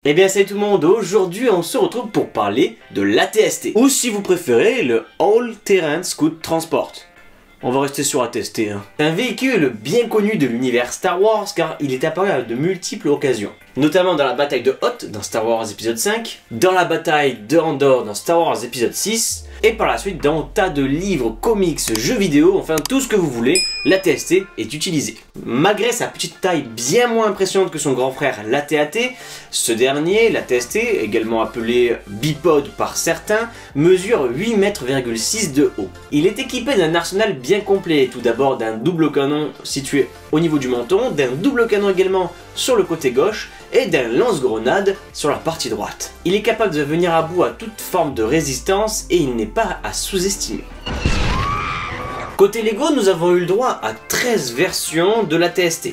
Eh bien salut tout le monde, aujourd'hui on se retrouve pour parler de l'ATST, ou si vous préférez le All Terrain Scout Transport. On va rester sur ATST. Un véhicule bien connu de l'univers Star Wars car il est apparu à de multiples occasions. Notamment dans la bataille de Hoth dans Star Wars épisode 5, dans la bataille de Endor dans Star Wars épisode 6, et par la suite dans tas de livres, comics, jeux vidéo, enfin tout ce que vous voulez, l'ATST est utilisé. Malgré sa petite taille bien moins impressionnante que son grand frère l'AT-AT, ce dernier, l'ATST, également appelé bipode par certains, mesure 8,6 m de haut. Il est équipé d'un arsenal bien complet, tout d'abord d'un double canon situé au niveau du menton, d'un double canon également sur le côté gauche, et d'un lance-grenade sur la partie droite. Il est capable de venir à bout à toute forme de résistance et il n'est pas à sous-estimer. Côté Lego, nous avons eu le droit à 13 versions de l'ATST.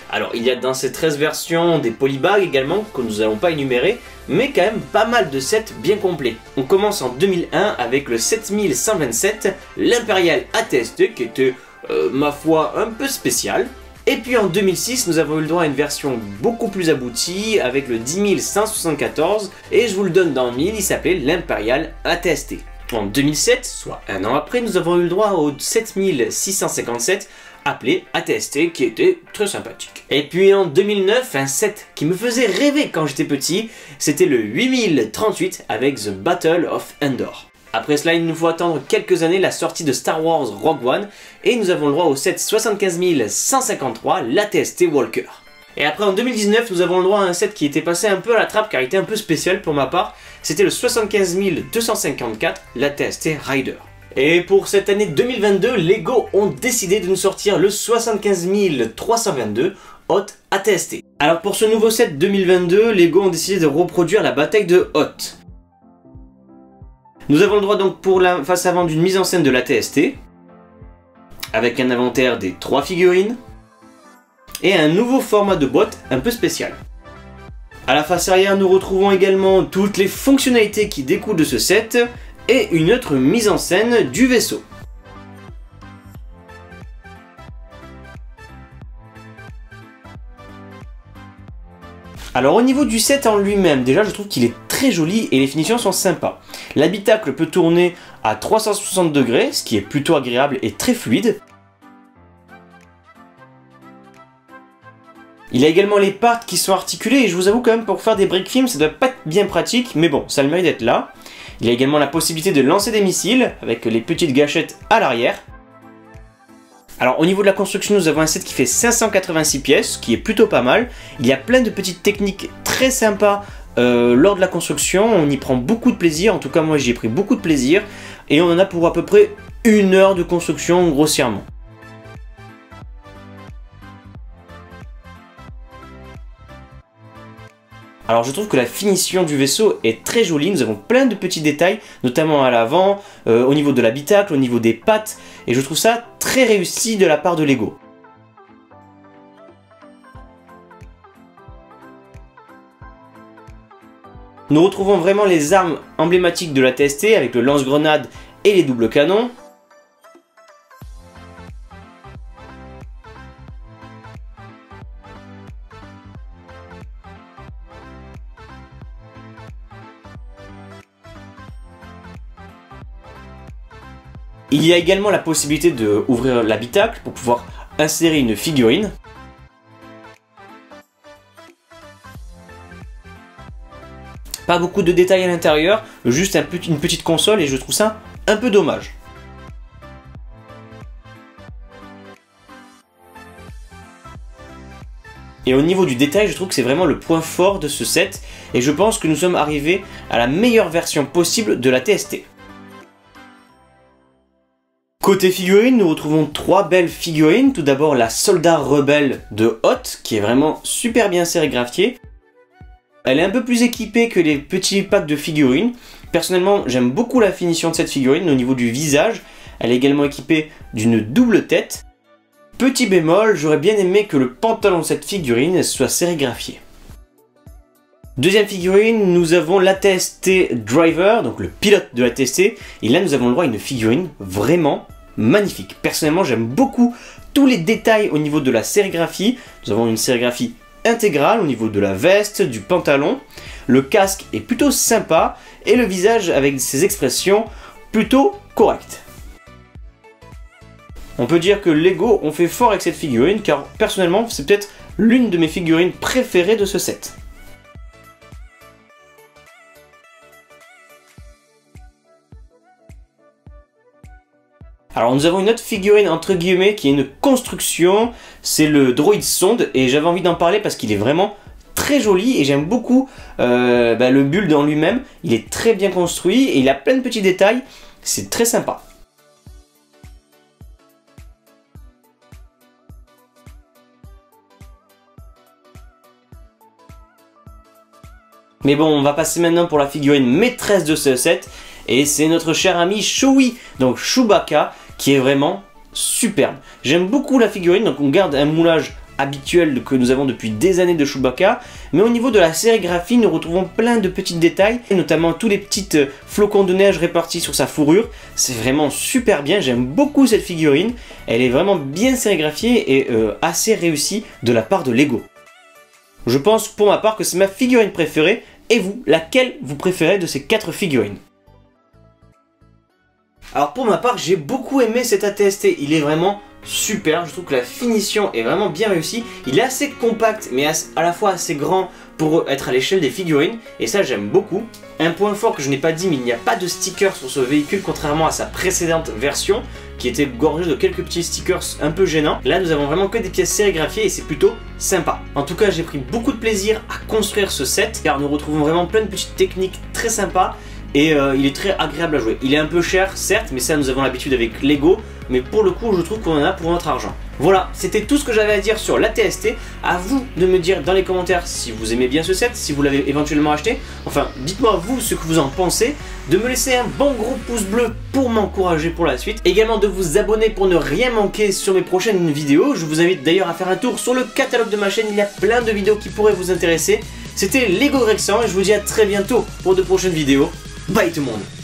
Alors il y a dans ces 13 versions des polybags également que nous n'allons pas énumérer, mais quand même pas mal de sets bien complets. On commence en 2001 avec le 7127, l'Imperial ATST qui était, ma foi, un peu spécial. Et puis en 2006, nous avons eu le droit à une version beaucoup plus aboutie avec le 10174 et je vous le donne dans le mille, il s'appelait l'Imperial ATST. En 2007, soit un an après, nous avons eu le droit au 7657 appelé ATST qui était très sympathique. Et puis en 2009, un set qui me faisait rêver quand j'étais petit, c'était le 8038 avec The Battle of Endor. Après cela, il nous faut attendre quelques années la sortie de Star Wars Rogue One et nous avons le droit au set 75153, l'ATST Walker. Et après en 2019, nous avons le droit à un set qui était passé un peu à la trappe car il était un peu spécial pour ma part, c'était le 75254, l'ATST Rider. Et pour cette année 2022, Lego ont décidé de nous sortir le 75322 Hoth ATST. Alors pour ce nouveau set 2022, Lego ont décidé de reproduire la bataille de Hoth. Nous avons le droit donc pour la face avant d'une mise en scène de l'ATST, avec un inventaire des 3 figurines, et un nouveau format de boîte un peu spécial. A la face arrière, nous retrouvons également toutes les fonctionnalités qui découlent de ce set, et une autre mise en scène du vaisseau. Alors au niveau du set en lui-même, déjà je trouve qu'il est très joli et les finitions sont sympas. L'habitacle peut tourner à 360 degrés, ce qui est plutôt agréable et très fluide. Il y a également les parts qui sont articulées et je vous avoue quand même pour faire des break films ça doit pas être bien pratique, mais bon, ça a le mérite d'être là. Il y a également la possibilité de lancer des missiles avec les petites gâchettes à l'arrière. Alors au niveau de la construction, nous avons un set qui fait 586 pièces, ce qui est plutôt pas mal. Il y a plein de petites techniques très sympas lors de la construction, on y prend beaucoup de plaisir, en tout cas moi j'y ai pris beaucoup de plaisir. Et on en a pour à peu près 1 heure de construction grossièrement. Alors je trouve que la finition du vaisseau est très jolie, nous avons plein de petits détails, notamment à l'avant, au niveau de l'habitacle, au niveau des pattes, et je trouve ça très réussi de la part de Lego. Nous retrouvons vraiment les armes emblématiques de l'ATST avec le lance-grenade et les doubles canons. Il y a également la possibilité d'ouvrir l'habitacle pour pouvoir insérer une figurine. Pas beaucoup de détails à l'intérieur, juste une petite console et je trouve ça un peu dommage. Et au niveau du détail, je trouve que c'est vraiment le point fort de ce set et je pense que nous sommes arrivés à la meilleure version possible de la TST. Côté figurines, nous retrouvons 3 belles figurines. Tout d'abord la Soldat Rebelle de Hoth, qui est vraiment super bien sérigraphiée. Elle est un peu plus équipée que les petits packs de figurines. Personnellement, j'aime beaucoup la finition de cette figurine au niveau du visage. Elle est également équipée d'une double tête. Petit bémol, j'aurais bien aimé que le pantalon de cette figurine soit sérigraphié. Deuxième figurine, nous avons l'ATST Driver, donc le pilote de l'ATST. Et là, nous avons le droit à une figurine vraiment magnifique. Personnellement, j'aime beaucoup tous les détails au niveau de la sérigraphie. Nous avons une sérigraphie intégrale au niveau de la veste, du pantalon. le casque est plutôt sympa et le visage avec ses expressions plutôt correctes. On peut dire que Lego ont fait fort avec cette figurine car personnellement c'est peut-être l'une de mes figurines préférées de ce set. Alors nous avons une autre figurine entre guillemets qui est une construction, c'est le droïde sonde et j'avais envie d'en parler parce qu'il est vraiment très joli et j'aime beaucoup le build en lui-même. Il est très bien construit et il a plein de petits détails, c'est très sympa. Mais bon, on va passer maintenant pour la figurine maîtresse de ce set. Et c'est notre cher ami Chewie, donc Chewbacca, qui est vraiment superbe. J'aime beaucoup la figurine, donc on garde un moulage habituel que nous avons depuis des années de Chewbacca. Mais au niveau de la sérigraphie, nous retrouvons plein de petits détails, notamment tous les petits flocons de neige répartis sur sa fourrure. C'est vraiment super bien, j'aime beaucoup cette figurine. Elle est vraiment bien sérigraphiée et assez réussie de la part de Lego. Je pense pour ma part que c'est ma figurine préférée. Et vous, laquelle vous préférez de ces 4 figurines? Alors pour ma part, j'ai beaucoup aimé cet AT-ST, il est vraiment super, je trouve que la finition est vraiment bien réussie. Il est assez compact mais à la fois assez grand pour être à l'échelle des figurines et ça j'aime beaucoup. Un point fort que je n'ai pas dit, mais il n'y a pas de stickers sur ce véhicule contrairement à sa précédente version qui était gorgée de quelques petits stickers un peu gênants. Là nous avons vraiment que des pièces sérigraphiées et c'est plutôt sympa. En tout cas j'ai pris beaucoup de plaisir à construire ce set car nous retrouvons vraiment plein de petites techniques très sympas. Et il est très agréable à jouer. Il est un peu cher, certes, mais ça nous avons l'habitude avec Lego. Mais pour le coup, je trouve qu'on en a pour notre argent. Voilà, c'était tout ce que j'avais à dire sur l'AT-ST. À vous de me dire dans les commentaires si vous aimez bien ce set, si vous l'avez éventuellement acheté. Enfin, dites-moi vous ce que vous en pensez. De me laisser un bon gros pouce bleu pour m'encourager pour la suite. Également de vous abonner pour ne rien manquer sur mes prochaines vidéos. Je vous invite d'ailleurs à faire un tour sur le catalogue de ma chaîne. Il y a plein de vidéos qui pourraient vous intéresser. C'était Lego Grexan et je vous dis à très bientôt pour de prochaines vidéos. Bye tout le monde!